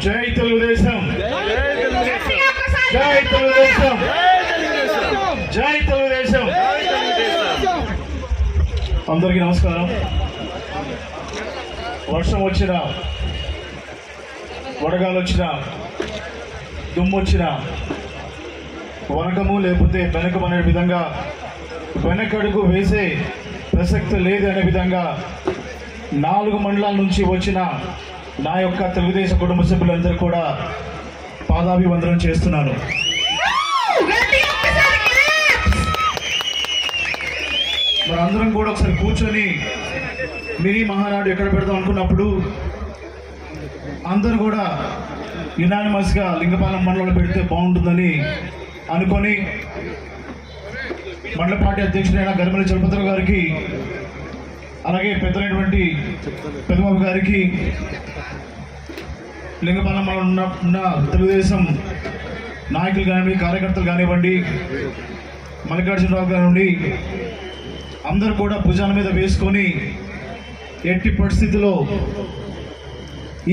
జై తెలుగుదేశం, జై తెలుగుదేశం, జై తెలుగుదేశం. అందరికీ నమస్కారం. వర్షం వచ్చినా, వడగాలు వచ్చినా, దుమ్ము వచ్చినా వనకము లేకపోతే వెనకమనే విధంగా వెనకడుగు వేసే ప్రసక్తి లేదు అనే విధంగా 4 మండలాల నుంచి వచ్చిన నా యొక్క తెలుగుదేశం కుటుంబ సభ్యులందరూ కూడా పాదాభివందనం చేస్తున్నాను. మరి అందరం కూడా ఒకసారి కూర్చొని మినీ మహానాడు ఎక్కడ పెడదాం అనుకున్నప్పుడు అందరూ కూడా యునానిమస్గా లింగపాలెం మండలంలో పెడితే బాగుంటుందని అనుకొని మండల పార్టీ అధ్యక్షుడైన గరిమెల్లి చలపతిరావు గారికి, అలాగే పెద్దలైనటువంటి పెద్దబాబు గారికి, లింగపాలెం మండలంలో ఉన్న తెలుగుదేశం నాయకులు కానివ్వండి, కార్యకర్తలు కానివ్వండి, మల్లికార్జునరావు కానివ్వండి, అందరూ కూడా భుజాల మీద వేసుకొని ఎట్టి పరిస్థితుల్లో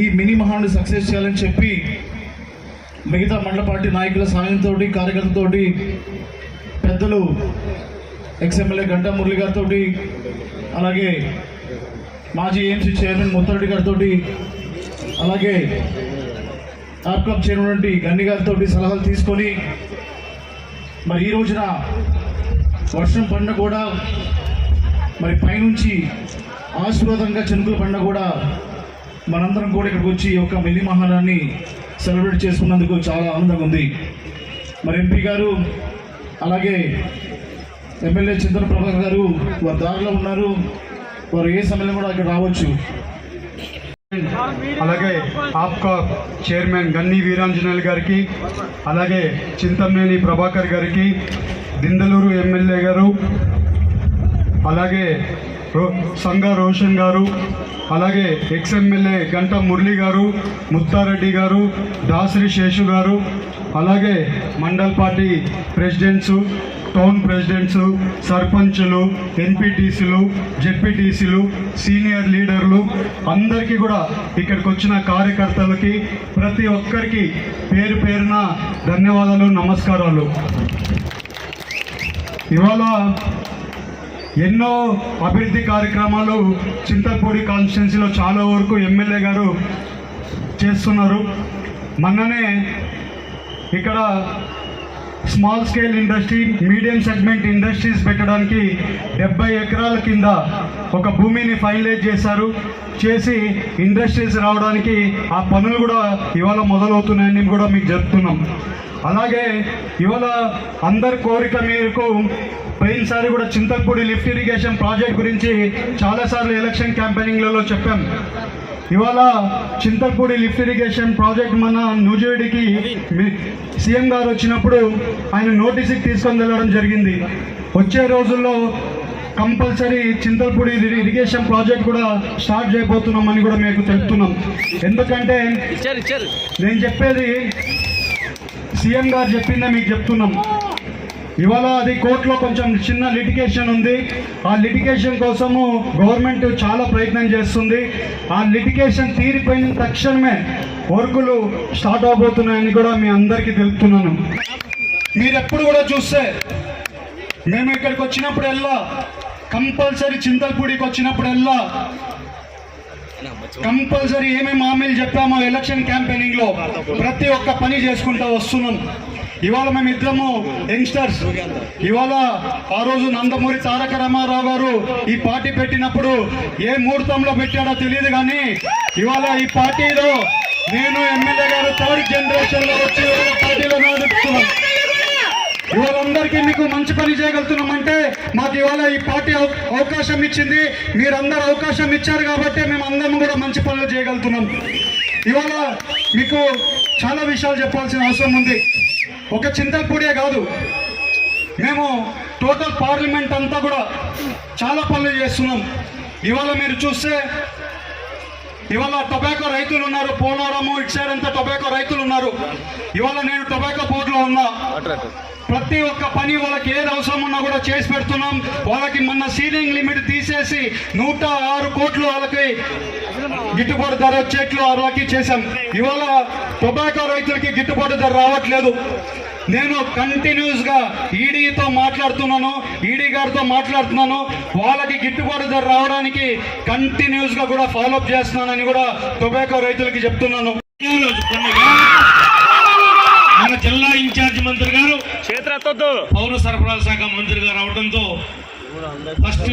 ఈ మినీ మహాన్ని సక్సెస్ చేయాలని చెప్పి మిగతా మండల పార్టీ నాయకుల సాయంతో, కార్యకర్తలతో, పెద్దలు ఎక్స్ఎమ్మెల్యే గంటా మురళి గారితో, అలాగే మాజీ ఏఎంసీ చైర్మన్ ముత్తారెడ్డి గారితో, అలాగే ఆర్ట్ క్లబ్ చైర్మన్ గన్ని గారితో సలహాలు తీసుకొని మరి ఈ రోజున వర్షం పడిన కూడా మరి పైనుంచి ఆశీర్వాదంగా చినుకులు పడిన కూడా మనందరం కూడా ఇక్కడికి వచ్చి ఈ యొక్క మినీ మహానాన్ని సెలబ్రేట్ చేసుకున్నందుకు చాలా ఆనందంగా ఉంది. మరి ఎంపీ గారు, అలాగే ఎమ్మెల్యే చింతన ప్రభాకర్ గారు వారి దారిలో ఉన్నారు. వారు ఏ సమయంలో కూడా ఇక్కడ రావచ్చు. అలాగే ఆప్కా చైర్మన్ గన్ని వీరాంజనేయులు గారికి, అలాగే చింతమనేని ప్రభాకర్ గారికి, దిందలూరు ఎమ్మెల్యే గారు, అలాగే సంగా రోషన్ గారు, అలాగే ఎక్స్ఎమ్మెల్యే గంటా మురళి గారు, ముత్తారెడ్డి గారు, దాసరి శేషు గారు, అలాగే mandal party presidents, town presidents, సర్పంచులు, ఎన్పీటీసీలు, జెడ్పీటీసీలు, సీనియర్ లీడర్లు అందరికీ కూడా ఇక్కడికి వచ్చిన కార్యకర్తలకి ప్రతి ఒక్కరికి పేరు పేరున ధన్యవాదాలు, నమస్కారాలు. ఇవాళ ఎన్నో అభివృద్ధి కార్యక్రమాలు చింతలపూడి కాన్స్టిట్యున్సీలో చాలా వరకు ఎమ్మెల్యే గారు చేస్తున్నారు. మొన్ననే ఇక్కడ small scale industry, medium segment industries పెట్టడానికి 70 ఎకరాల కింద ఒక భూమిని ఫైనలైజ్ చేసి ఇండస్ట్రీస్ రావడానికి ఆ పనులు కూడా ఇవాళ మొదలవుతున్నాయని కూడా మీకు చెప్తున్నాం. అలాగే ఇవాళ అందరి కోరిక మేరకు పోయినసారి కూడా చింతలపూడి లిఫ్ట్ ఇరిగేషన్ ప్రాజెక్ట్ గురించి చాలాసార్లు ఎలక్షన్ క్యాంపెయినింగ్లలో చెప్పాం. ఇవాళ చింతలపూడి లిఫ్ట్ ఇరిగేషన్ ప్రాజెక్ట్ మన నూజివీడికి సీఎం గారు వచ్చినప్పుడు ఆయన నోటీసుకి తీసుకొని వెళ్ళడం జరిగింది. వచ్చే రోజుల్లో కంపల్సరీ చింతలపూడి ఇరిగేషన్ ప్రాజెక్ట్ కూడా స్టార్ట్ చేయబోతున్నామని కూడా మీకు తెలుపుతున్నాం. ఎందుకంటే నేను చెప్పేది సీఎం గారు చెప్పిందే మీకు చెప్తున్నాం. ఇవాళ అది కోర్టులో కొంచెం చిన్న లిటిగేషన్ ఉంది. ఆ లిటిగేషన్ కోసము గవర్నమెంట్ చాలా ప్రయత్నం చేస్తుంది. ఆ లిటిగేషన్ తీరిపోయిన తక్షణమే వర్కులు స్టార్ట్ అవబోతున్నాయని కూడా మీ అందరికీ తెలుపుతున్నాను. మీరు ఎప్పుడు కూడా చూస్తే మేము ఇక్కడికి వచ్చినప్పుడల్లా, కంపల్సరీ చింతలపూడికి వచ్చినప్పుడల్లా కంపల్సరీ ఏమేమి హామీలు చెప్పామో ఎలక్షన్ క్యాంపెయినింగ్లో ప్రతి ఒక్క పని చేసుకుంటూ వస్తున్నాం. ఇవాళ మేమిద్దరము యంగ్స్టర్స్. ఇవాళ ఆ రోజు నందమూరి తారక రామారావు గారు ఈ పార్టీ పెట్టినప్పుడు ఏ ముహూర్తంలో పెట్టాడో తెలియదు, కానీ ఇవాళ ఈ పార్టీలో నేను ఎమ్మెల్యే గారు 3rd జనరేషన్లో వచ్చి పార్టీలో నడుపుతున్నాం. ఇవాళ అందరికీ మీకు మంచి పని చేయగలుగుతున్నామంటే మాకు ఇవాళ ఈ పార్టీ అవకాశం ఇచ్చింది. మీరందరూ అవకాశం ఇచ్చారు కాబట్టి మేము అందరం కూడా మంచి పనులు చేయగలుగుతున్నాం. ఇవాళ మీకు చాలా విషయాలు చెప్పాల్సిన అవసరం ఉంది. ఒక చింతలపూడే కాదు, మేము టోటల్ పార్లమెంట్ అంతా కూడా చాలా పనులు చేస్తున్నాం. ఇవాళ మీరు చూస్తే ఇవాళ టొబాకో రైతులు ఉన్నారు, పోలవరము ఇటు సైడ్ అంతా టొబాకో రైతులు ఉన్నారు. ఇవాళ నేను టొబాకో బోర్డులో ఉన్నా. ప్రతి ఒక్క పని వాళ్ళకి ఏది అవసరం ఉన్నా కూడా చేసి పెడుతున్నాం. వాళ్ళకి మొన్న సీలింగ్ లిమిట్ తీసేసి 106 కోట్లు వాళ్ళకి గిట్టుబాటు ధర వచ్చేట్లు ఆ రోజుకి చేశాం. ఇవాళ టొబాకో రైతులకి గిట్టుబాటు ధర రావట్లేదు. నేను కంటిన్యూస్గా ఈడీతో మాట్లాడుతున్నాను, ఈడీ గారితో మాట్లాడుతున్నాను. వాళ్ళకి గిట్టుబాటు ధర రావడానికి కంటిన్యూస్గా కూడా ఫాలోఅప్ చేస్తున్నానని కూడా టొబాకో రైతులకి చెప్తున్నాను. మన జిల్లా ఇన్ఛార్జ్ మంత్రి గారు పౌర సరఫరాల శాఖ మంత్రి గారు అవడంతో ఫస్ట్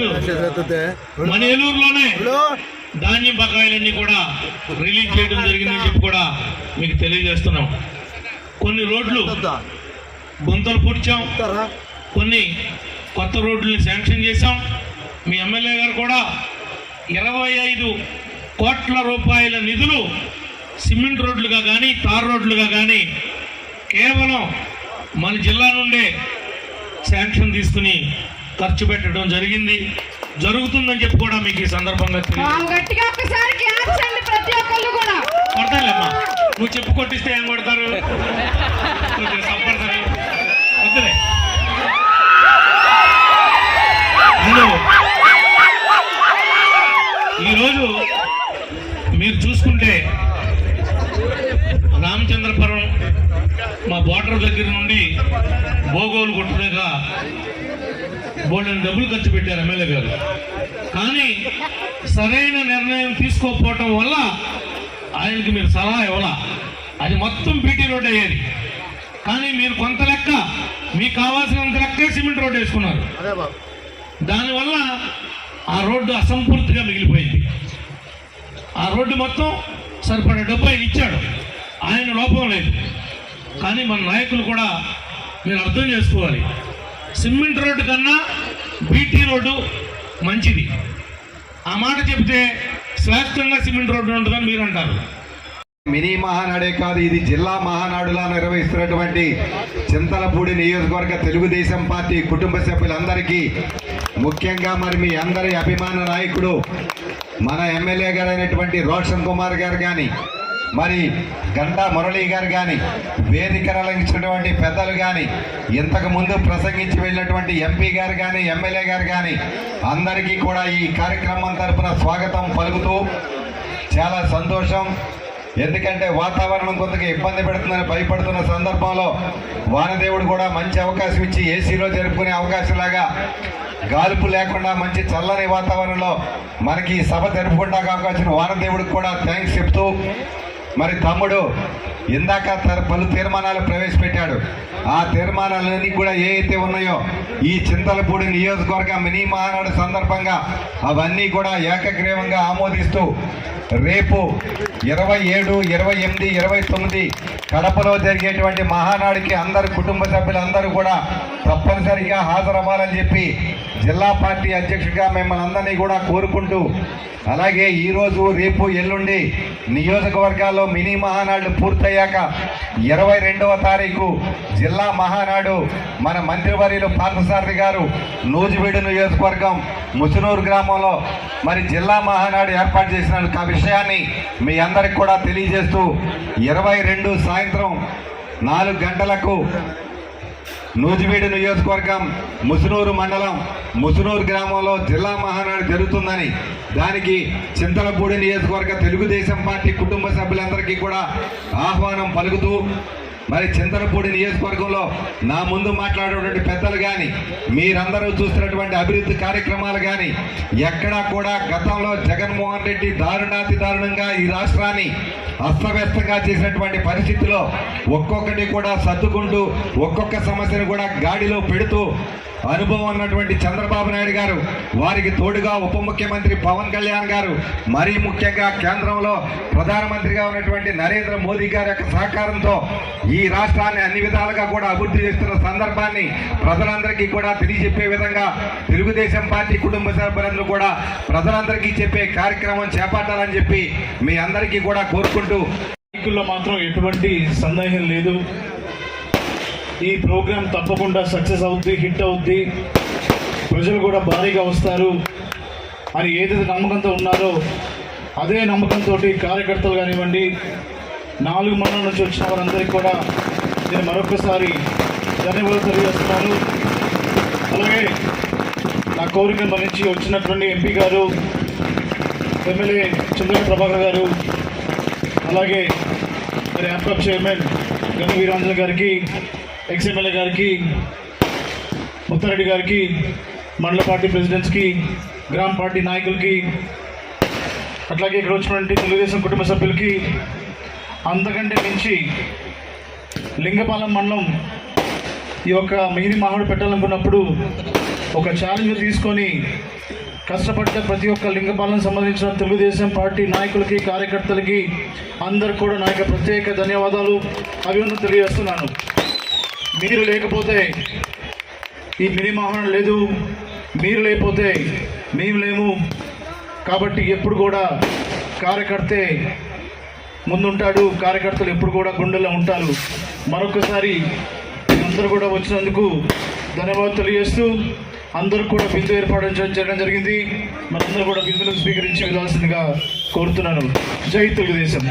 మన ఏలూరులోనే ధాన్యం బకాయిలన్నీ కూడా రిలీజ్ చేయడం జరిగిందని చెప్పి కూడా మీకు తెలియజేస్తున్నాం. కొన్ని రోడ్లు గుంతలు పూడ్చాం, కొన్ని కొత్త రోడ్లని శాంక్షన్ చేశాం. మీ ఎమ్మెల్యే గారు కూడా 25 కోట్ల రూపాయల నిధులు సిమెంట్ రోడ్లుగా కానీ తార్ రోడ్లుగా కానీ కేవలం మన జిల్లా నుండే శాంక్షన్ తీసుకుని ఖర్చు పెట్టడం జరిగింది, జరుగుతుందని చెప్పి కూడా మీకు ఈ సందర్భంగా కొడతాలేమ్మా. నువ్వు చెప్పు కొట్టిస్తే ఏం కొడతారు, సంపడతారు. వద్దులే. ఈరోజు మీరు చూసుకుంటే రామచంద్రపురం మా బోర్డర్ దగ్గర నుండి బోగోలు కొట్టుగా బోల్డెన్ డబ్బులు ఖర్చు పెట్టారు ఎమ్మెల్యే గారు. కానీ సరైన నిర్ణయం తీసుకోకపోవటం వల్ల ఆయనకి మీరు సలహా ఇవ్వాలా, అది మొత్తం బీటీ రోడ్ అయ్యేది. కానీ మీరు కొంత లెక్క మీకు కావాల్సినంత లెక్కే సిమెంట్ రోడ్ వేసుకున్నారు. దానివల్ల ఆ రోడ్డు అసంపూర్తిగా మిగిలిపోయింది. ఆ రోడ్డు మొత్తం సరిపడే డబ్బు ఆయన ఇచ్చాడు, ఆయన లోపం లేదు. కానీ మన నాయకులు కూడా మీరు అర్థం చేసుకోవాలి, సిమెంట్ రోడ్డు కన్నా బీటీ రోడ్డు మంచిది. ఆ మాట చెబితే శాశ్వతంగా సిమెంట్ రోడ్డు ఉంటుందని మీరు అంటారు. మినీ మహానాడే కాదు, ఇది జిల్లా మహానాడులా నిర్వహిస్తున్నటువంటి చింతలపూడి నియోజకవర్గ తెలుగుదేశం పార్టీ కుటుంబ సభ్యులందరికీ, ముఖ్యంగా మరి మీ అందరి అభిమాన నాయకుడు మన ఎమ్మెల్యే గారు అయినటువంటి రోషన్ కుమార్ గారు కానీ, మరి గంటా మురళీ గారు కానీ, వేదిక అలంకరించినటువంటి పెద్దలు కానీ, ఇంతకు ముందు ప్రసంగించి వెళ్ళినటువంటి ఎంపీ గారు కానీ, ఎమ్మెల్యే గారు కానీ, అందరికీ కూడా ఈ కార్యక్రమం తరఫున స్వాగతం పలుకుతూ చాలా సంతోషం. ఎందుకంటే వాతావరణం కొంతగా ఇబ్బంది పెడుతుందని భయపడుతున్న సందర్భంలో వానదేవుడు కూడా మంచి అవకాశం ఇచ్చి ఏసీలో జరుపుకునే అవకాశంలాగా గాలుపు లేకుండా మంచి చల్లని వాతావరణంలో మనకి ఈ సభ జరుపుకుంటా అవకాశం వానదేవుడికి కూడా థ్యాంక్స్ చెప్తూ, మరి తమ్ముడు ఇందాక పలు తీర్మానాలు ప్రవేశపెట్టాడు. ఆ తీర్మానాలన్నీ కూడా ఏ అయితే ఉన్నాయో ఈ చింతలపూడి నియోజకవర్గ మినీ మహానాడు సందర్భంగా అవన్నీ కూడా ఏకగ్రీవంగా ఆమోదిస్తూ రేపు 27, 28, 29 కడపలో జరిగేటువంటి మహానాడికి అందరు కుటుంబ సభ్యులందరూ కూడా తప్పనిసరిగా హాజరవ్వాలని చెప్పి జిల్లా పార్టీ అధ్యక్షుడిగా మిమ్మల్ని అందరినీ కూడా కోరుకుంటూ, అలాగే ఈరోజు రేపు ఎల్లుండి నియోజకవర్గాల్లో మినీ మహానాడు పూర్తయ్యాక 22వ తారీఖు జిల్లా మహానాడు మన మంత్రివర్యులు పార్థసారథి గారు నూజివీడు నియోజకవర్గం ముసునూరు గ్రామంలో మరి జిల్లా మహానాడు ఏర్పాటు చేసిన విషయాన్ని మీ అందరికి కూడా తెలియజేస్తూ 22 సాయంత్రం 4 గంటలకు నూజివీడు నియోజకవర్గం ముసునూరు మండలం ముసునూరు గ్రామంలో జిల్లా మహానాడు జరుగుతుందని, దానికి చింతలపూడి నియోజకవర్గ తెలుగుదేశం పార్టీ కుటుంబ సభ్యులందరికీ కూడా ఆహ్వానం పలుకుతూ, మరి చింతలపూడి నియోజకవర్గంలో నా ముందు మాట్లాడేటువంటి పెద్దలు కానీ, మీరందరూ చూస్తున్నటువంటి అభివృద్ధి కార్యక్రమాలు కానీ, ఎక్కడా కూడా గతంలో జగన్మోహన్ రెడ్డి దారుణాతి దారుణంగా ఈ రాష్ట్రాన్ని అస్తవ్యస్తంగా చేసినటువంటి పరిస్థితిలో ఒక్కొక్కటి కూడా సర్దుకుంటూ ఒక్కొక్క సమస్యను కూడా గాడిలో పెడుతూ అనుభవం ఉన్నటువంటి చంద్రబాబు నాయుడు గారు, వారికి తోడుగా ఉప ముఖ్యమంత్రి పవన్ కళ్యాణ్ గారు, మరీ ముఖ్యంగా కేంద్రంలో ప్రధానమంత్రిగా ఉన్నటువంటి నరేంద్ర మోదీ గారి యొక్క సహకారంతో ఈ రాష్ట్రాన్ని అన్ని విధాలుగా కూడా అభివృద్ధి చేస్తున్న సందర్భాన్ని ప్రజలందరికీ కూడా తెలియజెప్పే విధంగా తెలుగుదేశం పార్టీ కుటుంబ సభ్యులందరూ కూడా ప్రజలందరికీ చెప్పే కార్యక్రమం చేపట్టాలని చెప్పి మీ అందరికీ కూడా కోరుకుంటూ, నాయకుల్లో మాత్రం ఎటువంటి సందేహం లేదు, ఈ ప్రోగ్రాం తప్పకుండా సక్సెస్ అవుద్ది, హిట్ అవుద్ది, ప్రజలు కూడా భారీగా వస్తారు అని ఏదైతే నమ్మకంతో ఉన్నారో అదే నమ్మకంతో కార్యకర్తలు కానివ్వండి, 4 మండలం నుంచి వచ్చిన వారందరికీ కూడా నేను మరొకసారి ధన్యవాదాలు తెలియజేస్తున్నాను. అలాగే నా కోరికను మన్నించి వచ్చినటువంటి ఎంపీ గారు, ఎమ్మెల్యే చంద్రబాబు ప్రభాకర్ గారు, అలాగే మరి యాప్కాప్ చైర్మన్ గని వీరాంజన్ గారికి, ఎక్స్ఎమ్మెల్యే గారికి, ముత్తారెడ్డి గారికి, మండల పార్టీ ప్రెసిడెంట్స్కి, గ్రామ పార్టీ నాయకులకి, అట్లాగే ఇక్కడ వచ్చినటువంటి తెలుగుదేశం కుటుంబ సభ్యులకి, అంతకంటే మించి లింగపాలెం మండలం ఈ యొక్క మినీ మాహోడు పెట్టాలనుకున్నప్పుడు ఒక ఛాలెంజ్ తీసుకొని కష్టపడ్డ ప్రతి ఒక్క లింగపాలెం సంబంధించిన తెలుగుదేశం పార్టీ నాయకులకి, కార్యకర్తలకి అందరు కూడా నా యొక్క ప్రత్యేక ధన్యవాదాలు, అభినందనలు తెలియజేస్తున్నాను. మీరు లేకపోతే ఈ మినీ మాహోడు లేదు, మీరు లేకపోతే మేము లేము. కాబట్టి ఎప్పుడు కూడా కార్యకర్తే ముందుంటాడు, కార్యకర్తలు ఎప్పుడు కూడా గుండెల్లో ఉంటారు. మరొకసారి అందరూ కూడా వచ్చినందుకు ధన్యవాదాలు తెలియజేస్తూ అందరూ కూడా బిందు ఏర్పాటు చేయడం జరిగింది. మనందరూ కూడా బిందును స్వీకరించి వెళ్ళాల్సిందిగా కోరుతున్నాను. జై తెలుగుదేశం.